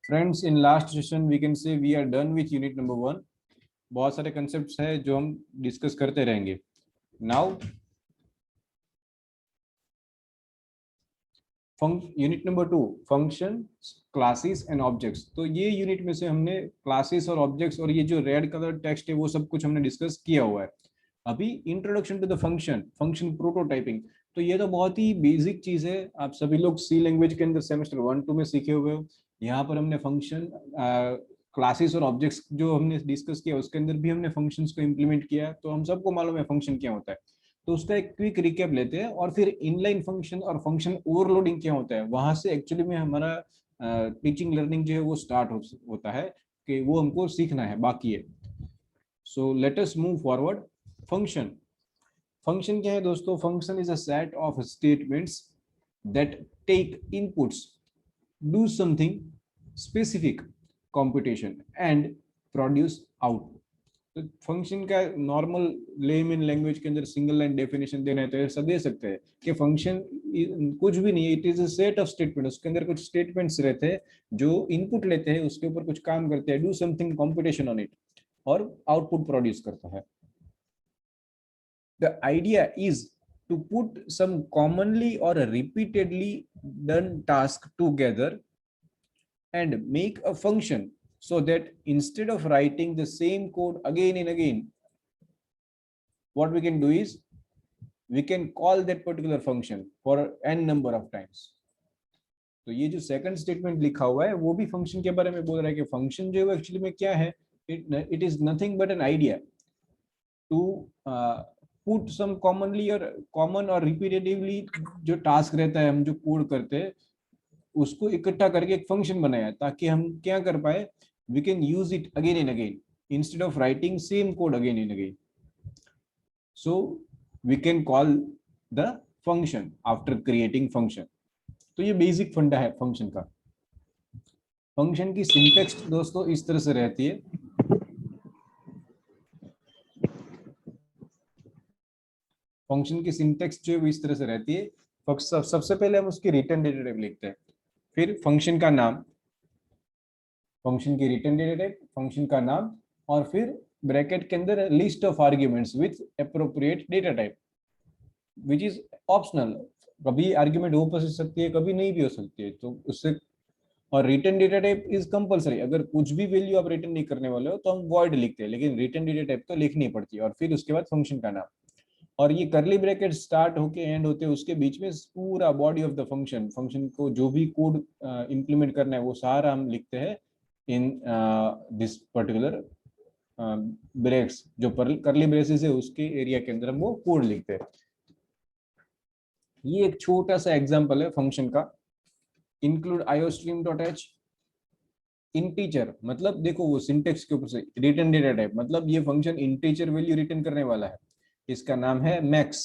Friends, in last session we can say we are done with unit number 1। बहुत सारे concepts है जो हम डिस्कस करते रहेंगे। Now unit number 2, function, classes and objects. तो ये यूनिट में से हमने क्लासेस और ऑब्जेक्ट्स और ये जो रेड कलर टेक्स्ट है वो सब कुछ हमने डिस्कस किया हुआ है। अभी introduction to the function, function prototyping. तो ये तो बहुत ही बेसिक चीज है, आप सभी लोग सी लैंग्वेज के अंदर सेमेस्टर 1-2 में सीखे हुए हो। यहाँ पर हमने फंक्शन, क्लासेस और ऑब्जेक्ट्स जो हमने डिस्कस किया उसके अंदर भी हमने फंक्शंस को इम्प्लीमेंट किया, तो हम सबको मालूम है फंक्शन क्या होता है। तो उसका एक क्विक रिकैप लेते हैं और फिर इनलाइन फंक्शन और फंक्शन ओवरलोडिंग क्या होता है, वहां से एक्चुअली में हमारा टीचिंग लर्निंग जो है वो स्टार्ट होता है, कि वो हमको सीखना है बाकी है। So let us move forward. Function, function क्या है दोस्तों? Function is a set of statements that take inputs, do something specific computation and produce output। तो फंक्शन का नॉर्मल लेमन लैंग्वेज के अंदर सिंगल लाइन डेफिनेशन देना है तो ऐसा दे सकते हैं कि फंक्शन कुछ भी नहीं, it is a set of statement. उसके अंदर कुछ स्टेटमेंट्स रहते हैं जो इनपुट लेते हैं, उसके ऊपर कुछ काम करते हैं, do something computation on it, और आउटपुट प्रोड्यूस करता है। The idea is to put some commonly or repeatedly done task together and make a function, so that instead of writing the same code again and again, what we can do is we can call that particular function for n number of times। तो ये जो second statement लिखा हुआ है वो भी function के बारे में बोल रहा है कि फंक्शन जो है एक्चुअली में क्या है, it is nothing but an idea to put some common और रिपीटेटिवली जो टास्क रहता है, हम जो कोड करते हैं उसको इकट्ठा करके एक फंक्शन बनाया, ताकि हम क्या कर पाए, we can use it again and again instead of writing same code again and again. So we can call the function after creating function. तो ये बेसिक फंडा है फंक्शन का। फंक्शन की सिंटेक्स दोस्तों इस तरह से रहती है। फंक्शन की सिंटेक्स जो है वो इस तरह से रहती है। सबसे पहले हम उसकी रिटर्न डेटा टाइप लिखते हैं, फिर फंक्शन का नाम, फंक्शन की रिटर्न डेटा टाइप, फंक्शन का नाम, और फिर ब्रैकेट के अंदर list of arguments with appropriate data type, which is optional. कभी आर्ग्यूमेंट हो सकती है, कभी नहीं भी हो सकती है, तो उससे। और return data type is compulsory, अगर कुछ भी वैल्यू आप रिटर्न नहीं करने वाले हो तो हम वॉइड लिखते हैं, लेकिन रिटर्न डेटा टाइप तो लिखनी पड़ती है। और फिर उसके बाद फंक्शन का नाम, और ये करली ब्रैकेट स्टार्ट होके एंड होते हैं उसके बीच में पूरा body of the function, function को जो भी कोड इंप्लीमेंट करना है वो सारा हम लिखते हैं इन दिस पर्टिकुलर ब्रेक्स। जो करली ब्रेसेस है उसके एरिया के अंदर हम वो कोड लिखते हैं। ये एक छोटा सा एग्जांपल है फंक्शन का। Include iostream.h। इंटीजर मतलब देखो वो सिंटेक्स के ऊपर से, रिटर्न डेटा टाइप मतलब ये फंक्शन इंटीजर वैल्यू रिटर्न करने वाला है, इसका नाम है मैक्स,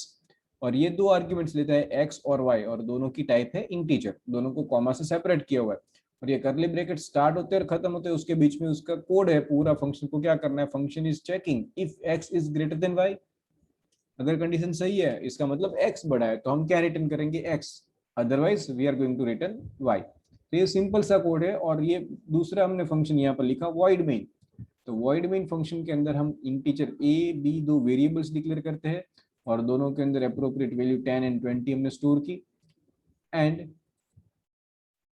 और ये दो आर्ग्यूमेंट्स लेता है एक्स और वाई, और दोनों की टाइप है इंटीजर, दोनों को कॉमा से सेपरेट किया हुआ है। और ये करली ब्रैकेट स्टार्ट होते हैं और खत्म होते हैं, उसके बीच में उसका कोड है पूरा। फंक्शन को क्या करना है, function is checking if x is greater than y. अगर कंडीशन सही है इसका मतलब एक्स बड़ा है तो हम क्या रिटर्न करेंगे, x, otherwise we are going to return y. तो ये सिंपल सा कोड है। और ये दूसरा हमने फंक्शन यहाँ पर लिखा वॉइड मेन। तो वॉइड मेन फंक्शन के अंदर हम इंटीजर ए बी दो वेरिएबल्स डिक्लेयर करते हैं, और दोनों के अंदर अप्रोप्रिएट वैल्यू 10 एंड 20 हमने स्टोर की, and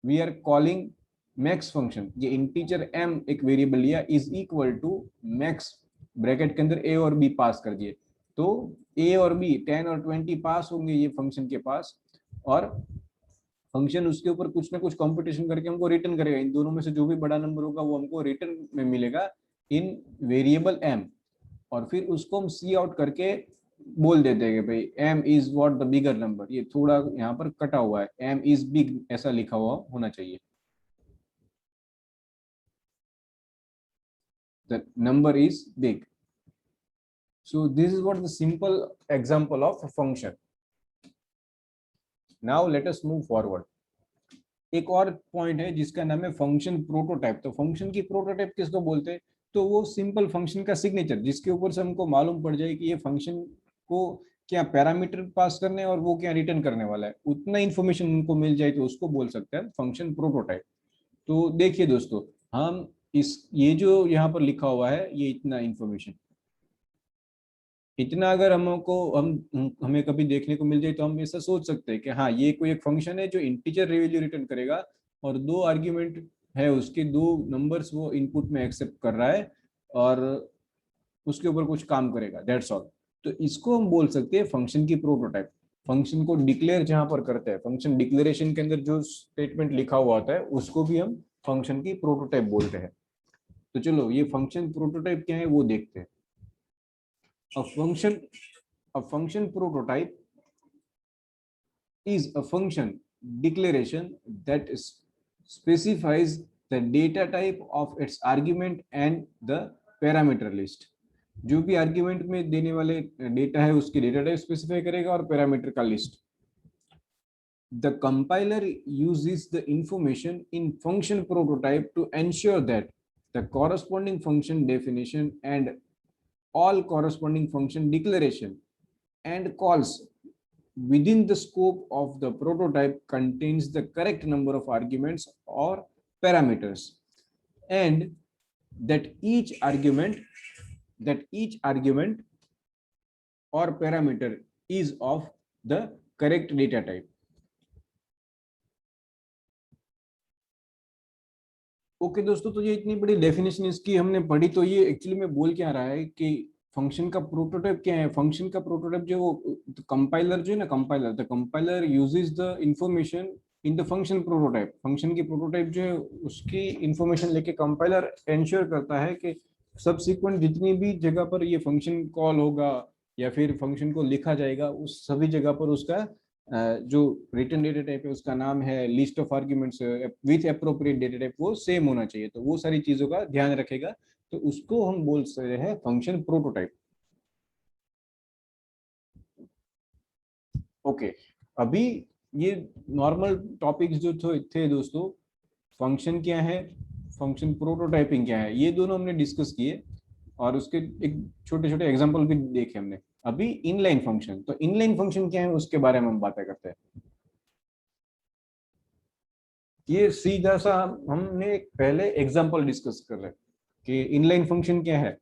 we are calling max function. ये इंटीजर m एक वेरिएबल लिया, is equal to max, bracket के अंदर a और b पास कर दिए, तो a और b 10 और 20 पास होंगे ये फंक्शन के पास, और फंक्शन उसके ऊपर कुछ ना कुछ कंपटीशन करके हमको रिटर्न करेगा। इन दोनों में से जो भी बड़ा नंबर होगा वो हमको रिटर्न में मिलेगा इन वेरिएबल m, और फिर उसको हम सी आउट करके बोल देते हैं कि भाई m is what the bigger number. ये थोड़ा यहाँ पर कटा हुआ है, m इज बिग ऐसा लिखा हुआ होना चाहिए, the number is big। So this is what the simple example of a function। Now let us move forward। एक और पॉइंट है जिसका नाम है फंक्शन प्रोटोटाइप। तो फंक्शन की प्रोटोटाइप किसको बोलते हैं, तो वो सिंपल फंक्शन का सिग्नेचर जिसके ऊपर से हमको मालूम पड़ जाए कि ये फंक्शन को क्या पैरामीटर पास करने और वो क्या रिटर्न करने वाला है, उतना इंफॉर्मेशन उनको मिल जाए तो उसको बोल सकते हैं फंक्शन प्रोटोटाइप। तो देखिए दोस्तों, हम ये जो यहाँ पर लिखा हुआ है, ये इतना इंफॉर्मेशन, इतना अगर हमको हमें कभी देखने को मिल जाए तो हम ऐसा सोच सकते हैं कि हाँ, ये कोई एक फंक्शन है जो इंटीजर वैल्यू रिटर्न करेगा और दो आर्ग्यूमेंट है, उसके दो नंबर्स वो इनपुट में एक्सेप्ट कर रहा है और उसके ऊपर कुछ काम करेगा, दैट्स ऑल। तो इसको हम बोल सकते हैं फंक्शन की प्रोटोटाइप। फंक्शन को डिक्लेयर जहां पर करते हैं, फंक्शन डिक्लेरेशन के अंदर जो स्टेटमेंट लिखा हुआ होता है उसको भी हम फंक्शन की प्रोटोटाइप बोलते हैं। तो चलो ये फंक्शन प्रोटोटाइप क्या है वो देखते हैं। A function prototype is a function declaration that specifies the data type of its argument and the parameter list. जो भी आर्ग्यूमेंट में देने वाले डेटा है उसकी डेटा टाइप स्पेसिफाई करेगा और पैरामीटर का list. The compiler uses the information in function prototype to ensure that the corresponding function definition and all corresponding function declaration and calls within the scope of the prototype contains the correct number of arguments or parameters, and that each argument or parameter is of the correct data type. Okay दोस्तों, तो ये इतनी बड़ी definition इसकी हमने पढ़ी, तो ये एक्चुअली में बोल क्या रहा है कि फंक्शन का प्रोटोटाइप क्या है। फंक्शन का प्रोटोटाइप जो वो कंपाइलर जो है ना, compiler, the compiler uses the information in the function prototype. Function की प्रोटोटाइप जो है उसकी इंफॉर्मेशन लेके कंपाइलर एंश्योर करता है कि सबसिक्वेंट जितनी भी जगह पर ये फंक्शन कॉल होगा या फिर फंक्शन को लिखा जाएगा उस सभी जगह पर उसका जो रिटर्न डेटा टाइप है, उसका नाम है, list of arguments with appropriate data type, वो सेम होना चाहिए। तो वो सारी चीजों का ध्यान रखेगा, तो उसको हम बोल सकते हैं फंक्शन प्रोटोटाइप। ओके, अभी ये नॉर्मल टॉपिक्स जो थे दोस्तों, फंक्शन क्या है, फंक्शन प्रोटोटाइपिंग क्या है, ये दोनों हमने डिस्कस किए और उसके एक छोटे छोटे एग्जांपल भी देखे हमने। अभी इनलाइन फंक्शन, तो इनलाइन फंक्शन क्या है उसके बारे में हम बातें करते हैं। ये सीधा सा हमने एक पहले एग्जांपल डिस्कस कर रहे हैं कि इनलाइन फंक्शन क्या है।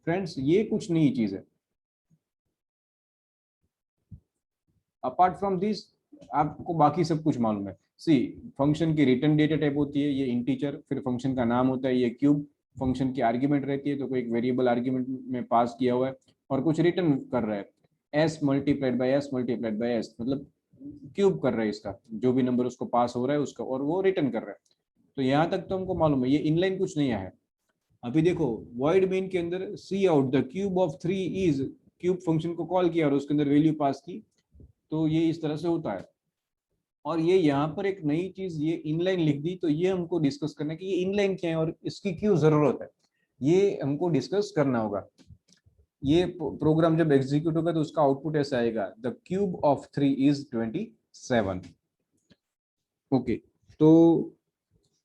फ्रेंड्स, ये कुछ नई चीज है। अपार्ट फ्रॉम दिस आपको बाकी सब कुछ मालूम है। सी, फंक्शन की रिटर्न डेटा टाइप होती है ये इंटीजर, फिर फंक्शन का नाम होता है ये क्यूब, फंक्शन की आर्ग्यूमेंट रहती है तो कोई एक वेरिएबल आर्ग्यूमेंट में पास किया हुआ है और कुछ रिटर्न कर रहा है, एस मल्टीप्लाइड बाय एस, मतलब क्यूब कर रहा है इसका, जो भी नंबर उसको पास हो रहा है उसका, और वो रिटर्न कर रहा है। तो यहाँ तक तो हमको मालूम है, ये इनलाइन कुछ नहीं है। अभी देखो वॉइड मेन के अंदर cout the cube of 3 is, cube function को कॉल किया और उसके अंदर वैल्यू पास की, तो ये इस तरह से होता है। और ये यहाँ पर एक नई चीज ये इनलाइन लिख दी, तो ये हमको डिस्कस करना है कि ये इनलाइन क्या है और इसकी क्यों जरूरत है, ये हमको डिस्कस करना होगा। ये प्रोग्राम जब एग्जीक्यूट होगा तो उसका आउटपुट ऐसा आएगा, the cube of 3 is 27। Okay, तो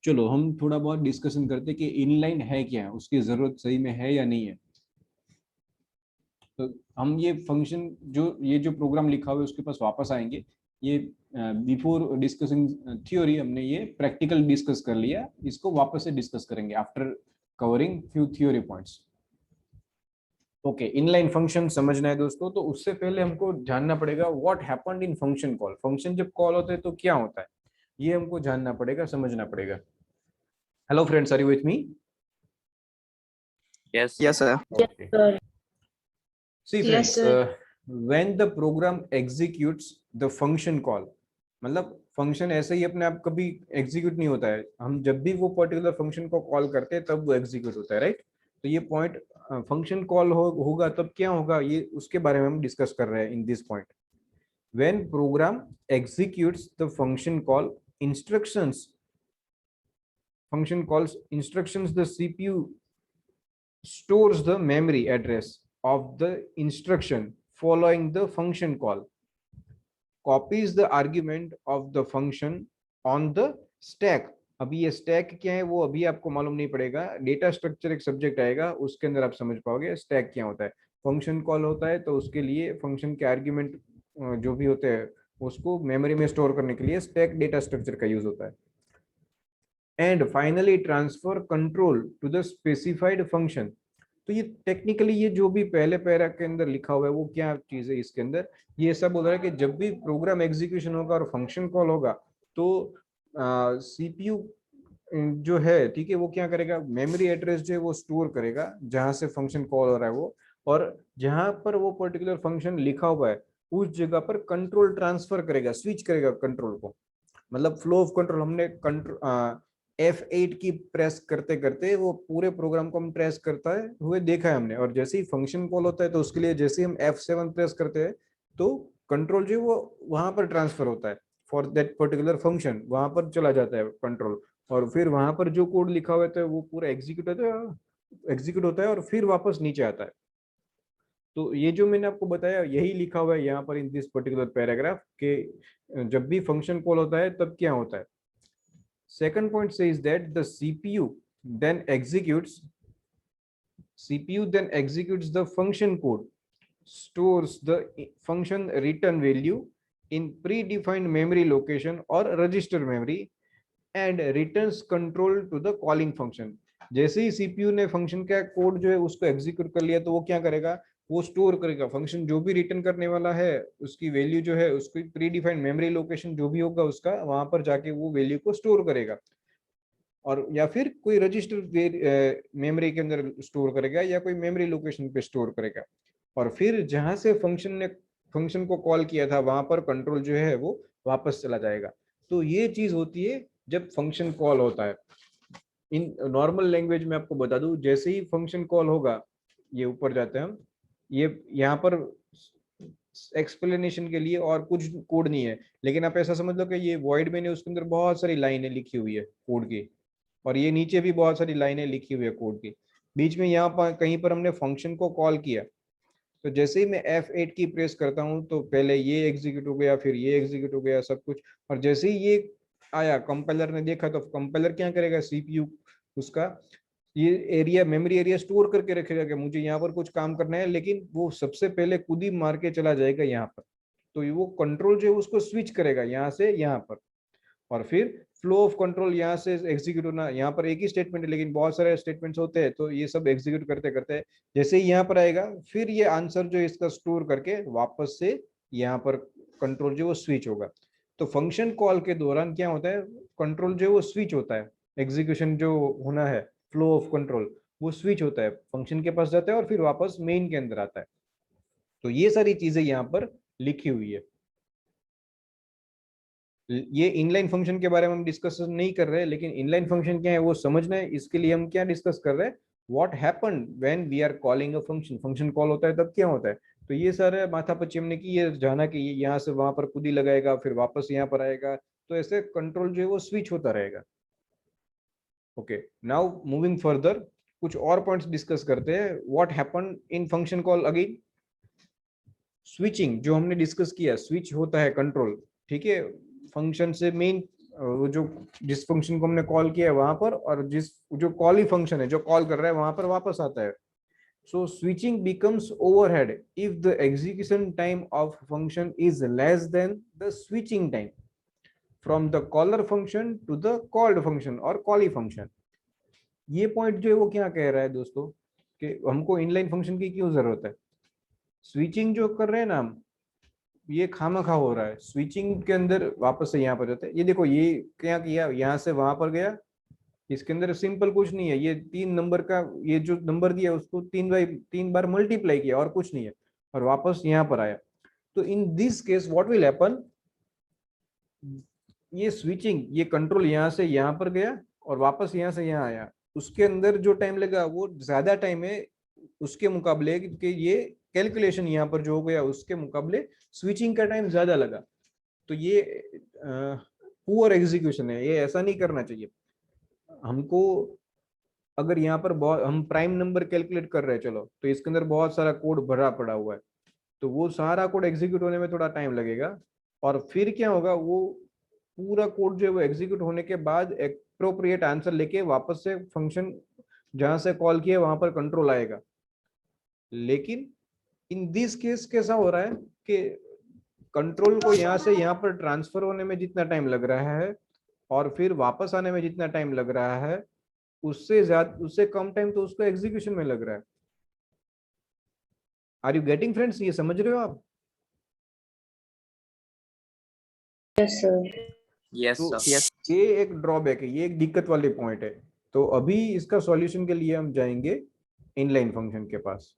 चलो हम थोड़ा बहुत डिस्कशन करते कि इनलाइन है क्या है, उसकी जरूरत सही में है या नहीं है। तो हम ये फंक्शन जो ये जो प्रोग्राम लिखा हुआ है उसके पास वापस आएंगे। ये बिफोर डिस्कसिंग थ्योरी हमने ये प्रैक्टिकल डिस्कस कर लिया, इसको वापस से डिस्कस करेंगे after covering few theory points. Okay, inline function समझना है दोस्तों, तो उससे पहले हमको जानना पड़ेगा what happened in function call. Function जब कॉल होता है तो क्या होता है, ये हमको जानना पड़ेगा, समझना पड़ेगा। Hello friends, are you with me? Yes. Yes, sir. Okay. See friends, when the program executes the function call, मतलब फंक्शन ऐसे ही अपने आप कभी एग्जीक्यूट नहीं होता है, हम जब भी वो पर्टिकुलर फंक्शन को कॉल करते हैं तब वो एग्जीक्यूट होता है, राइट। तो ये पॉइंट फंक्शन कॉल होगा तब क्या होगा, ये उसके बारे में हम डिस्कस कर रहे हैं in this point. When program executes the function call instructions, function calls instructions, the CPU stores the memory address of the instruction following the function call, copies the argument of the function on the stack। अभी ये stack क्या है वो अभी आपको मालूम नहीं पड़ेगा, डेटा स्ट्रक्चर एक सब्जेक्ट आएगा उसके अंदर आप समझ पाओगे स्टैक क्या होता है। फंक्शन कॉल होता है तो उसके लिए फंक्शन के आर्ग्यूमेंट जो भी होते हैं उसको मेमोरी में स्टोर करने के लिए स्टैक डेटा स्ट्रक्चर का यूज होता है। And finally transfer control to the specified function. तो ये टेक्निकली ये जो भी पहले पैरा के अंदर लिखा हुआ है वो क्या चीज है इसके अंदर, ये सब बोल रहा है कि जब भी प्रोग्राम एग्जीक्यूशन होगा और फंक्शन कॉल होगा तो सीपीयू जो है, ठीक है, वो क्या करेगा, मेमोरी एड्रेस जो है वो स्टोर करेगा जहां से फंक्शन कॉल हो रहा है वो, और जहां पर वो पर्टिकुलर फंक्शन लिखा हुआ है उस जगह पर कंट्रोल ट्रांसफर करेगा, स्विच करेगा कंट्रोल को। मतलब फ्लो ऑफ कंट्रोल हमने कंट्रोल F8 की प्रेस करते करते वो पूरे प्रोग्राम को हम प्रेस करता है हुए देखा है हमने, और जैसे ही फंक्शन कॉल होता है तो उसके लिए जैसे ही हम F7 प्रेस करते हैं तो कंट्रोल जो है वो वहां पर ट्रांसफर होता है फॉर दैट पर्टिकुलर फंक्शन, वहां पर चला जाता है कंट्रोल, और फिर वहां पर जो कोड लिखा हुआ है वो पूरा एग्जीक्यूट होता है और फिर वापस नीचे आता है। तो ये जो मैंने आपको बताया यही लिखा हुआ है यहाँ पर इन दिस पर्टिकुलर पैराग्राफ के जब भी फंक्शन कॉल होता है तब क्या होता है। Second point says that the CPU then executes the function code, stores the function return value in predefined memory location or register memory and returns control to the calling function। जैसे ही CPU ने function का code जो है उसको execute कर लिया तो वो क्या करेगा, वो स्टोर करेगा फंक्शन जो भी रिटर्न करने वाला है उसकी वैल्यू जो है उसकी प्री डिफाइंड मेमोरी लोकेशन जो भी होगा उसका वहां पर जाके वो वैल्यू को स्टोर करेगा, और या फिर कोई रजिस्टर मेमोरी के अंदर स्टोर करेगा या कोई मेमोरी लोकेशन पे स्टोर करेगा, और फिर जहां से फंक्शन को कॉल किया था वहां पर कंट्रोल जो है वो वापस चला जाएगा। तो ये चीज होती है जब फंक्शन कॉल होता है। इन नॉर्मल लैंग्वेज में आपको बता दूं, जैसे ही फंक्शन कॉल होगा, ये ऊपर जाते हैं हम, ये यहाँ पर एक्सप्लेनेशन के लिए और कुछ कोड नहीं है, लेकिन आप ऐसा समझ लो कि ये वॉइड में उसके अंदर बहुत सारी लाइनें लिखी हुई है कोड की, और ये नीचे भी बहुत सारी लाइनें लिखी हुई है कोड की। बीच में यहाँ पर कहीं पर हमने फंक्शन को कॉल किया, तो जैसे ही मैं F8 की प्रेस करता हूँ तो पहले ये एग्जीक्यूट हो गया, फिर ये एग्जीक्यूट हो गया सब कुछ, और जैसे ही ये आया कंपाइलर ने देखा तो कंपाइलर क्या करेगा, सीपीयू उसका ये एरिया मेमोरी एरिया स्टोर करके रखेगा कि मुझे यहाँ पर कुछ काम करना है, लेकिन वो सबसे पहले खुद ही मार के चला जाएगा यहाँ पर। तो वो कंट्रोल जो है उसको स्विच करेगा यहाँ से यहाँ पर, और फिर फ्लो ऑफ कंट्रोल यहाँ से एग्जीक्यूट होना, यहाँ पर एक ही स्टेटमेंट है लेकिन बहुत सारे स्टेटमेंट्स होते हैं तो ये सब एग्जीक्यूट करते करते जैसे ही यहाँ पर आएगा फिर ये आंसर जो इसका स्टोर करके वापस से यहाँ पर कंट्रोल जो वो स्विच होगा। तो फंक्शन कॉल के दौरान क्या होता है, कंट्रोल जो वो स्विच होता है, एग्जीक्यूशन जो होना है फ्लो ऑफ कंट्रोल वो स्विच होता है, फंक्शन के पास जाता है और फिर वापस मेन के अंदर आता है। तो ये सारी चीजें यहाँ पर लिखी हुई है। ये इनलाइन फंक्शन के बारे में हम डिस्कस नहीं कर रहे, लेकिन इनलाइन फंक्शन क्या है वो समझना है, इसके लिए हम क्या डिस्कस कर रहे हैं, what happen when we are calling a function, function call होता है तब क्या होता है। तो ये सारे माथापच्ची हमने की, ये जाना कि ये यहाँ से वहां पर खुद ही लगाएगा फिर वापस यहाँ पर आएगा, तो ऐसे कंट्रोल जो है वो स्विच होता रहेगा। ओके, नाउ मूविंग फर्दर कुछ और पॉइंट्स डिस्कस करते हैं। What happen in function call again, switching जो हमने डिस्कस किया, स्विच होता है कंट्रोल, ठीक है, फंक्शन से मेन वो जो जिस फंक्शन को हमने कॉल किया है वहां पर, और जिस जो कॉल ही फंक्शन है जो कॉल कर रहा है वहां पर वापस आता है। So switching becomes overhead if the execution time of function is less than the switching time from the caller function to the called function और कॉली फंक्शन। ये पॉइंट जो है वो क्या कह रहा है दोस्तों, कि हमको इनलाइन फंक्शन की क्यों जरूरत है। स्विचिंग जो कर रहे हैं ना हम, ये खामखा हो रहा है, स्विचिंग के अंदर वापस से यहाँ पर जाते हैं। ये देखो ये क्या किया, यहाँ से वहां पर गया, इसके अंदर सिंपल कुछ नहीं है, ये 3 नंबर का ये जो नंबर दिया उसको 3 बार मल्टीप्लाई किया और कुछ नहीं है, और वापस यहाँ पर आया। तो in this case what will happen, ये स्विचिंग ये कंट्रोल यहाँ से यहाँ पर गया और वापस यहाँ से यहाँ आया, उसके अंदर जो टाइम लगा वो ज्यादा टाइम है उसके मुकाबले, कि ये कैलकुलेशन यहाँ पर जो हो गया उसके मुकाबले स्विचिंग का टाइम ज्यादा लगा। तो ये पुअर एग्जीक्यूशन है, ये ऐसा नहीं करना चाहिए हमको। अगर यहाँ पर बहुत हम प्राइम नंबर कैलकुलेट कर रहे हैं चलो, तो इसके अंदर बहुत सारा कोड भरा पड़ा हुआ है, तो वो सारा कोड एग्जीक्यूट होने में थोड़ा टाइम लगेगा, और फिर क्या होगा, वो पूरा कोड जो है वो एग्जीक्यूट होने के बाद एप्रोप्रिएट आंसर लेके वापस से फंक्शन जहां से कॉल किया वहां पर कंट्रोल आएगा। लेकिन इन दिस केस कैसा हो रहा है कि कंट्रोल को यहाँ से यहाँ पर ट्रांसफर होने में जितना टाइम लग रहा है और फिर वापस आने में जितना टाइम लग रहा है उससे ज्यादा, उससे कम टाइम तो उसको एग्जीक्यूशन में लग रहा है। Are you getting friends? ये समझ रहे हो आप? Yes sir. यस तो सर। ये एक ड्रॉबैक है, ये एक दिक्कत वाले पॉइंट है। तो अभी इसका सॉल्यूशन के लिए हम जाएंगे इनलाइन फंक्शन के पास।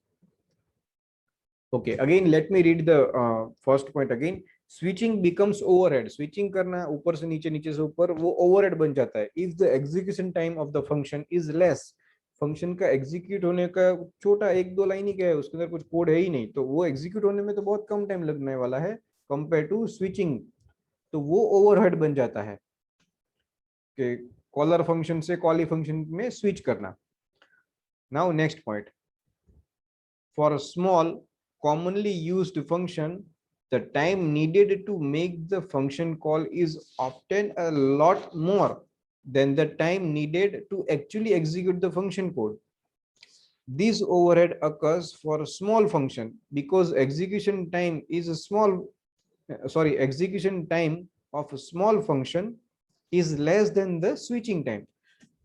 Okay, again let me read the first point again. Switching becomes overhead, switching करना ऊपर से नीचे, नीचे से ऊपर, वो ओवरहेड बन जाता है if the execution time of the function is less. Function का एग्जीक्यूट होने का छोटा, एक दो लाइन ही क्या है, उसके अंदर कुछ कोड है ही नहीं, तो वो एग्जीक्यूट होने में तो बहुत कम टाइम लगने वाला है कंपेयर टू स्विचिंग। तो वो ओवरहेड बन जाता है कि कॉलर फंक्शन से कॉली फंक्शन में स्विच करना। Now next point, for a small commonly used function, the time needed to make the function call is often a lot more than the time needed to actually execute the function code. This overhead occurs for a small function because execution time is a small execution time of a small function is less than the switching time.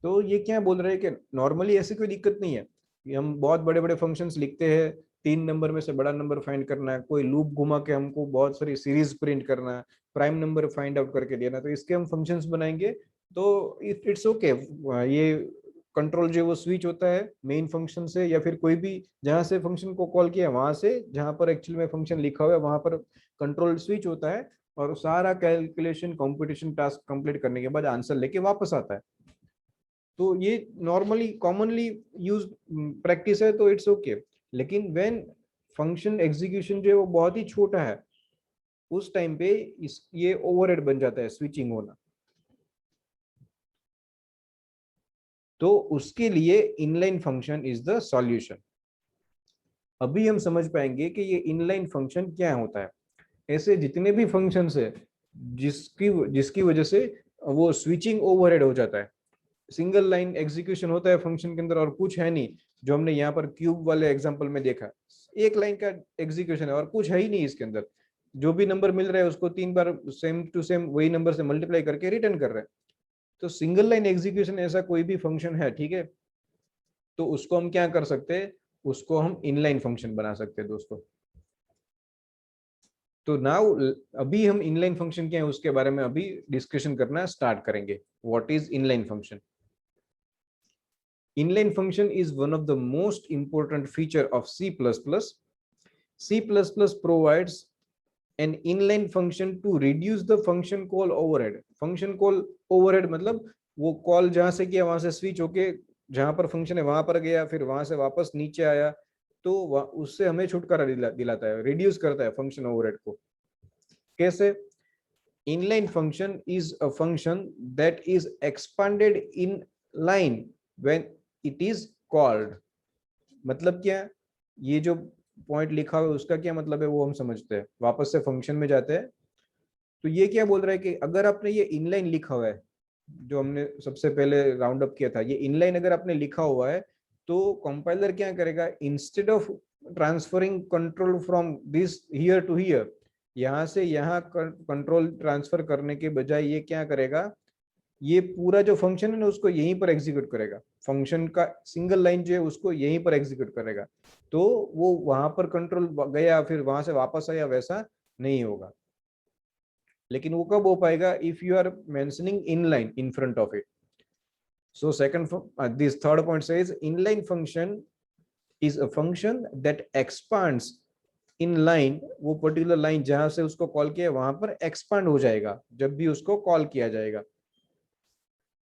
तो ये क्या बोल रहे हैं कि normally ऐसी कोई दिक्कत नहीं है कि हम बहुत बड़े बड़े फंक्शंस लिखते हैं, 3 नंबर में से बड़ा नंबर फाइंड करना है, कोई लूप घुमा के हमको बहुत सारी सीरीज प्रिंट करना है, प्राइम नंबर फाइंड आउट करके देना, तो इसके हम फंक्शंस बनाएंगे तो इट्स ओके। ये कंट्रोल जो वो स्विच होता है मेन फंक्शन से या फिर कोई भी जहां से फंक्शन को कॉल किया वहां से जहां पर एक्चुअली में फंक्शन लिखा हुआ है वहां पर कंट्रोल स्विच होता है और सारा कैलकुलेशन कंप्यूटेशन टास्क कंप्लीट करने के बाद आंसर लेके वापस आता है। तो ये नॉर्मली कॉमनली यूज प्रैक्टिस है तो इट्स ओके। लेकिन व्हेन फंक्शन एग्जीक्यूशन जो है वो बहुत ही छोटा है उस टाइम पे ये ओवरहेड बन जाता है, स्विचिंग होना। तो उसके लिए inline function is the solution. अभी हम समझ पाएंगे कि ये इनलाइन फंक्शन क्या होता है। ऐसे जितने भी फंक्शंस है जिसकी जिसकी वजह से वो स्विचिंग ओवरहेड हो जाता है, सिंगल लाइन एग्जीक्यूशन होता है फंक्शन के अंदर और कुछ है नहीं, जो हमने यहाँ पर क्यूब वाले एग्जांपल में देखा, एक लाइन का एग्जीक्यूशन है और कुछ है ही नहीं इसके अंदर, जो भी नंबर मिल रहा है उसको 3 बार सेम टू सेम वही नंबर से मल्टीप्लाई करके रिटर्न कर रहे हैं। तो सिंगल लाइन एग्जीक्यूशन ऐसा कोई भी फंक्शन है, ठीक है, तो उसको हम क्या कर सकते हैं, उसको हम इनलाइन फंक्शन बना सकते हैं दोस्तों। तो नाउ अभी हम इनलाइन फंक्शन क्या है उसके बारे में अभी डिस्कशन करना स्टार्ट करेंगे। What is inline function? Inline function is one of the most important feature of C++. C++ provides an inline function to reduce the function call overhead. Function call overhead मतलब वो call जहां से किया वहां से switch होके जहां पर फंक्शन है वहां पर गया, फिर वहां से वापस नीचे आया, तो उससे हमें छुटकारा दिलाता है, रिड्यूस करता है फंक्शन ओवरहेड को। कैसे? Inline function is a function that is expanded in line when it is called. मतलब क्या? ये जो पॉइंट लिखा हुआ है उसका क्या मतलब है वो हम समझते हैं, वापस से फंक्शन में जाते हैं। तो ये क्या बोल रहा है कि अगर आपने ये इनलाइन लिखा हुआ है, जो हमने सबसे पहले राउंड अप किया था, ये इनलाइन अगर आपने लिखा हुआ है तो कंपाइलर क्या करेगा, instead of transferring control from this here to here, यहाँ से यहाँ कंट्रोल ट्रांसफर करने के बजाय ये क्या करेगा, ये पूरा जो फंक्शन है ना उसको यहीं पर एग्जीक्यूट करेगा, फंक्शन का सिंगल लाइन जो है उसको यहीं पर एग्जीक्यूट करेगा। तो वो वहां पर कंट्रोल गया फिर वहां से वापस आया वैसा नहीं होगा। लेकिन वो कब हो पाएगा? If you are mentioning inline in front of it. So second, this third point says inline function is a function that expands in line, वो पर्टिकुलर लाइन जहां से उसको कॉल किया वहां पर एक्सपांड हो जाएगा जब भी उसको कॉल किया जाएगा।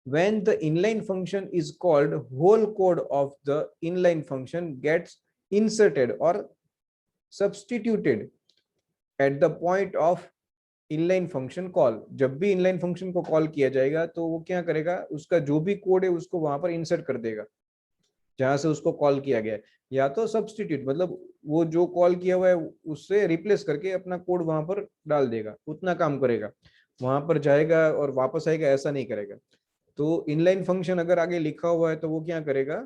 When the inline function is called, whole code of the inline function gets inserted or substituted at the point of inline function call. जब भी इनलाइन फंक्शन को कॉल किया जाएगा तो वो क्या करेगा, उसका जो भी कोड है उसको वहां पर इंसर्ट कर देगा जहां से उसको कॉल किया गया है, या तो सब्स्टिट्यूट मतलब वो जो कॉल किया हुआ है उससे रिप्लेस करके अपना कोड वहां पर डाल देगा, उतना काम करेगा, वहां पर जाएगा और वापस आएगा ऐसा नहीं करेगा। तो इनलाइन फंक्शन अगर आगे लिखा हुआ है तो वो क्या करेगा,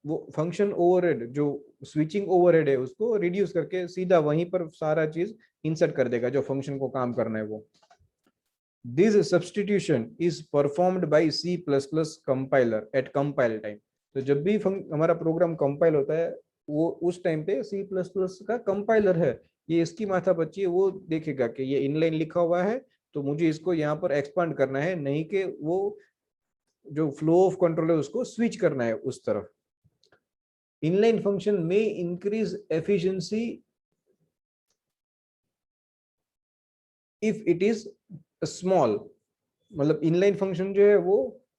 वो फंक्शन ओवरहेड जो स्विचिंग ओवरहेड है उसको रिड्यूस करके सीधा वहीं पर सारा चीज इंसर्ट कर देगा जो फंक्शन को काम करना है वो। This substitution is performed by C++ compiler at compile time. तो जब भी हमारा प्रोग्राम कंपाइल होता है वो उस टाइम पे C++ का कंपाइलर है, ये इसकी माथा पच्ची है, वो देखेगा कि ये इनलाइन लिखा हुआ है तो मुझे इसको यहाँ पर एक्सपांड करना है, नहीं कि वो जो फ्लो ऑफ कंट्रोल है उसको स्विच करना है उस तरफ. इनलाइन फंक्शन में increase efficiency if it is small. मतलब इनलाइन फंक्शन जो है वो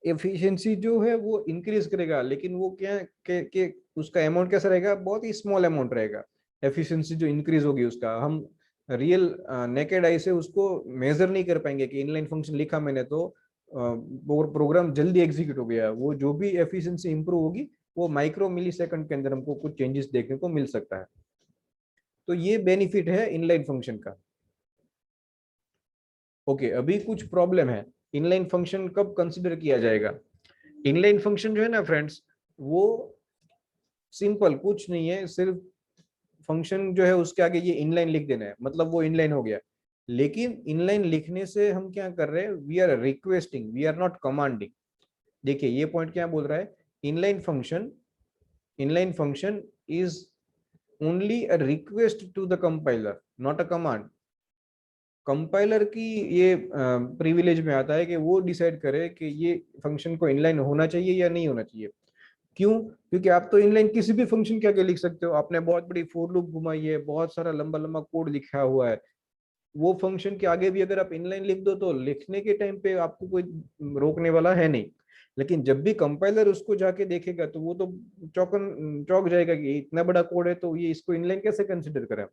एफिशिएंसी जो है वो इंक्रीज करेगा, लेकिन वो क्या के उसका अमाउंट कैसा रहेगा, बहुत ही स्मॉल अमाउंट रहेगा. एफिशिएंसी जो इंक्रीज होगी उसका हम रियल नेकेड आई से उसको मेजर नहीं कर पाएंगे कि इनलाइन फंक्शन लिखा मैंने तो प्रोग्राम जल्दी एग्जीक्यूट हो गया. वो जो भी एफिशिएंसी इंप्रूव होगी वो माइक्रो मिली सेकंड के अंदर हमको कुछ चेंजेस देखने को मिल सकता है. तो ये बेनिफिट है इनलाइन फंक्शन का. ओके, अभी कुछ प्रॉब्लम है. इनलाइन फंक्शन कब कंसिडर किया जाएगा? इनलाइन फंक्शन जो है ना फ्रेंड्स, वो सिंपल कुछ नहीं है, सिर्फ फंक्शन जो है उसके आगे ये इनलाइन लिख देना है, मतलब वो इनलाइन हो गया. लेकिन इनलाइन लिखने से हम क्या कर रहे हैं, we are requesting, we are not commanding. देखिए ये पॉइंट क्या बोल रहा है, inline function is only a request to the compiler, not a command. Compiler की ये प्रिविलेज में आता है कि वो डिसाइड करे कि ये फंक्शन को इनलाइन होना चाहिए या नहीं होना चाहिए. क्यों? क्योंकि आप तो इनलाइन किसी भी फंक्शन के आगे लिख सकते हो. आपने बहुत बड़ी फॉर लूप घुमाई है, बहुत सारा लंबा लंबा कोड लिखा हुआ है, वो फंक्शन के आगे भी अगर आप इनलाइन लिख दो तो लिखने के टाइम पे आपको कोई रोकने वाला है नहीं. लेकिन जब भी कंपाइलर उसको जाके देखेगा तो वो तो चौक जाएगा कि इतना बड़ा कोड है तो ये इसको इनलाइन कैसे कंसिडर करें.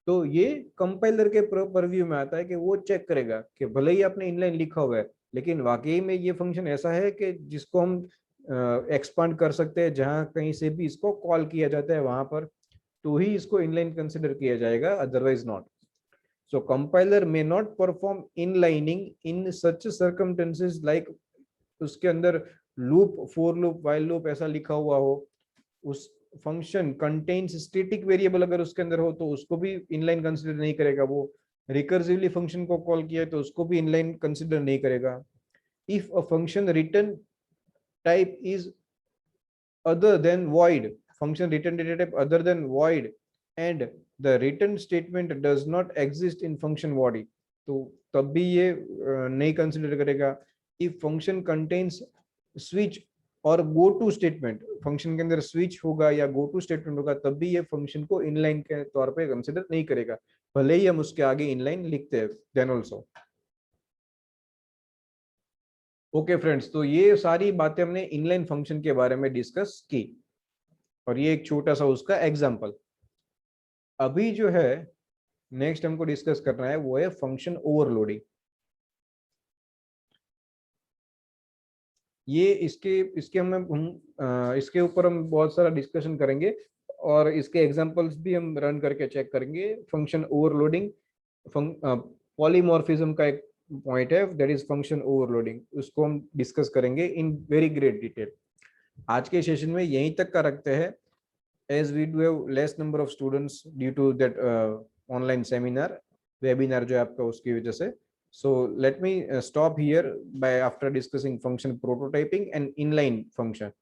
तो ये कंपाइलर के परव्यू में आता है कि वो चेक करेगा कि भले ही आपने इनलाइन लिखा हुआ है लेकिन वाकई में ये फंक्शन ऐसा है कि जिसको हम एक्सपांड कर सकते हैं, जहां कहीं से भी इसको कॉल किया जाता है वहां पर, तो ही इसको इनलाइन कंसिडर किया जाएगा, otherwise not. So compiler may not perform inlining in such circumstances like उसके अंदर loop, for loop, while loop ऐसा लिखा हुआ हो, उस फंक्शन कंटेन्स स्टैटिक वेरिएबल अगर उसके अंदर हो तो उसको भी इनलाइन कंसीडर नहीं करेगा. वो रिकर्सिवली फंक्शन को कॉल किया है तो उसको भी इनलाइन कंसीडर नहीं करेगा. If a function return type is other than void, function return data type other than void, and the return statement does not exist in function body, तो तब भी ये नहीं कंसिडर करेगा. if function contains switch और go two statement, function के अंदर switch होगा या गो टू स्टेटमेंट होगा, तब भी ये फंक्शन को इनलाइन के तौर पे कंसिडर नहीं करेगा, भले ही हम उसके आगे इनलाइन लिखते हैं देन ऑल्सो. ओके फ्रेंड्स, तो ये सारी बातें हमने इनलाइन फंक्शन के बारे में डिस्कस की और ये एक छोटा सा उसका एग्जांपल. अभी जो है नेक्स्ट हमको डिस्कस करना है वो है फंक्शन ओवरलोडिंग. ये इसके इसके हम इसके ऊपर हम बहुत सारा डिस्कशन करेंगे और इसके एग्जांपल्स भी हम रन करके चेक करेंगे. फंक्शन ओवरलोडिंग, पॉलीमॉर्फिज्म का एक पॉइंट है, दैट इज फंक्शन ओवरलोडिंग, उसको हम डिस्कस करेंगे इन वेरी ग्रेट डिटेल. आज के सेशन में यहीं तक का रखते हैं, as we do have less number of students due to that online seminar webinar जो है आपका उसकी वजह से. So let me stop here by after discussing function prototyping and inline function.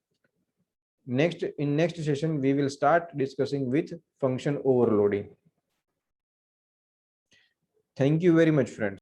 Next session we will start discussing with function overloading. Thank you very much friends.